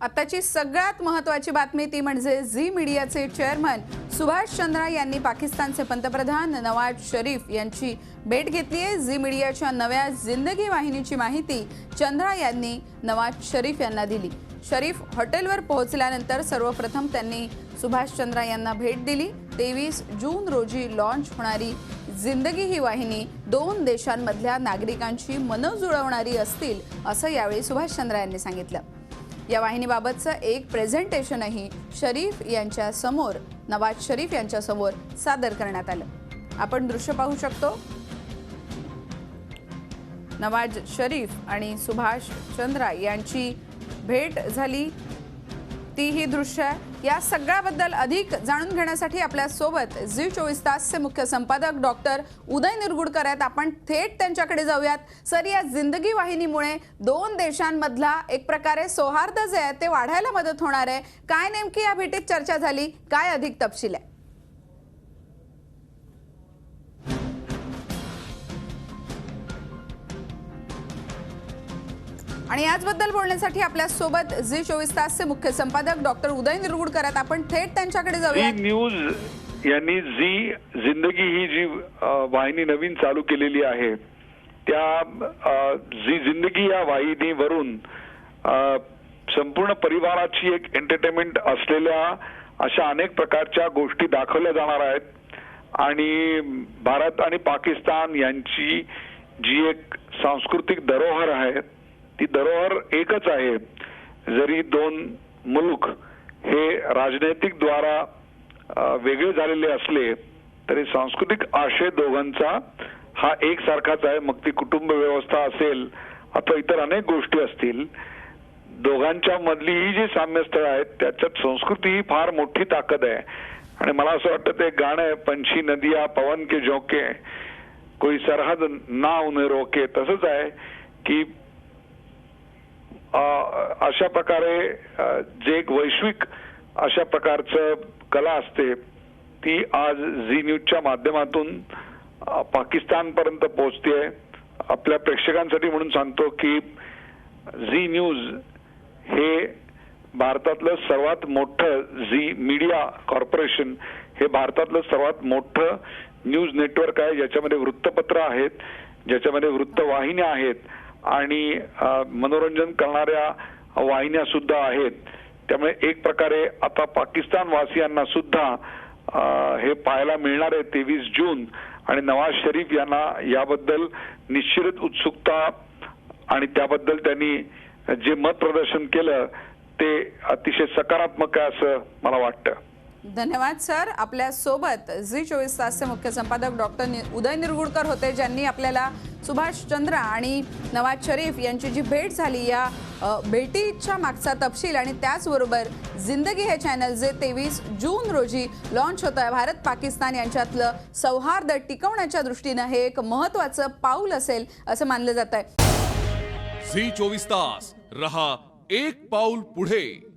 आताची सगळ्यात महत्त्वाची बातमी ती म्हणजे झी मीडियाचे चेअरमन सुभाष चंद्रा यांनी पाकिस्तानचे पंतप्रधान नवाज शरीफ यांची भेट घेतली आहे। झी मीडियाच्या नव्या जिंदगी वाहिनीची माहिती चंद्रा यांनी नवाज शरीफ यांना दिली। शरीफ हॉटेलवर पोहोचल्यानंतर सर्वप्रथम त्यांनी सुभाष चंद्रा यांना भेट दिली। 23 जून रोजी लॉन्च होणारी जिंदगी ही वाहिनी दोन देशांमधल्या नागरिकांची मनं जुळवणारी असतील असं यावेळी सुभाष चंद्रा यांनी सांगितलं। या वाहिनीबाबतचं एक प्रेझेंटेशनही शरीफ यांच्या समोर नवाज शरीफ यांच्या समोर सादर करण्यात आलं। आपण दृश्य पाहू शकतो। नवाज शरीफ आणि सुभाष चंद्रा यांची भेट झाली ती ही दृश्य आहे। या सगळ्याबद्दल अधिक जाणून घेण्यासाठी आपल्या सोबत झी 24 तासचे मुख्य संपादक डॉक्टर उदय निरगुडकर आहेत। आपण थेट त्यांच्याकडे जाऊयात। सर, या जिंदगी वाहिनीमुळे दोन देशांमधला एक प्रकारे सौहार्द जे आहे ते वाढायला मदत होणार आहे। काय नेमकी या भेटीत चर्चा झाली, काय अधिक तपशील आहे? आणि याचबद्दल बोलण्यासाठी आपल्या सोबत झी 24 तासचे मुख्य संपादक डॉक्टर उदय निरगुडकर आहेत। आपण थेट त्यांच्याकडे जाऊया। झी न्यूज यांनी झी जिंदगी ही जी वाहिनी नवीन चालू केलेली आहे त्या झी जिंदगी या वाहिनीवरून संपूर्ण परिवाराची एक एंटरटेनमेंट असलेल्या अशा अनेक प्रकारच्या गोष्टी दाखवल्या जाणार आहेत। आणि भारत आणि पाकिस्तान यांची जी एक सांस्कृतिक धरोहर आहे ती धरोहर एकच आहे। जरी दोन मुलुक हे राजनैतिक द्वारा वेगळे झालेले असले तरी सांस्कृतिक आशय दोघांचा हा एकसारखाच आहे। मग ती कुटुंब व्यवस्था असेल अथवा इतर अनेक गोष्टी असतील, दोघांच्या मधली ही जी साम्यस्थळ आहेत त्याच्यात संस्कृती ही फार मोठी ताकद आहे। आणि मला असं वाटतं ते गाणं आहे, पंछी नदिया पवन के झोंके कोई सरहद ना उन्हें रोके, तसंच आहे की अशा प्रकारे जे एक वैश्विक अशा प्रकारचं कला असते ती आज झी न्यूजच्या माध्यमातून पाकिस्तानपर्यंत पोहोचते। आपल्या प्रेक्षकांसाठी म्हणून सांगतो की झी न्यूज हे भारतातलं सर्वात मोठं झी मीडिया कॉर्पोरेशन हे भारतातलं सर्वात मोठं न्यूज नेटवर्क आहे, ज्याच्यामध्ये वृत्तपत्र आहेत, ज्याच्यामध्ये वृत्तवाहिन्या आहेत आणि मनोरंजन करणाऱ्या वाहिन्या सुद्धा आहेत। त्यामुळे एक प्रकारे आता पाकिस्तान वासियांना सुद्धा हे पाहायला मिळणार आहे 23 जून। आणि नवाज शरीफ यांना याबद्दल निश्चित उत्सुकता आणि त्याबद्दल त्यांनी जे मत प्रदर्शन केलं ते अतिशय सकारात्मक आहे असं मला वाटतं। धन्यवाद सर। आपल्या सोबत झी 24 तासचे मुख्य संपादक डॉक्टर उदय निरगुडकर होते, ज्यांनी आपल्याला सुभाष चंद्रा आणि नवाज शरीफ यांची जी भेट झाली या भेटीच्या मागचा तपशील आणि त्याचबरोबर जिंदगी हे चॅनल जे 23 जून रोजी लॉन्च होत आहे, भारत पाकिस्तान यांच्यातलं सौहार्द टिकवण्याच्या दृष्टीने हे एक महत्त्वाचं पाऊल असेल असं मानलं जात आहे। झी 24 तास रहा एक पाऊल पुढे।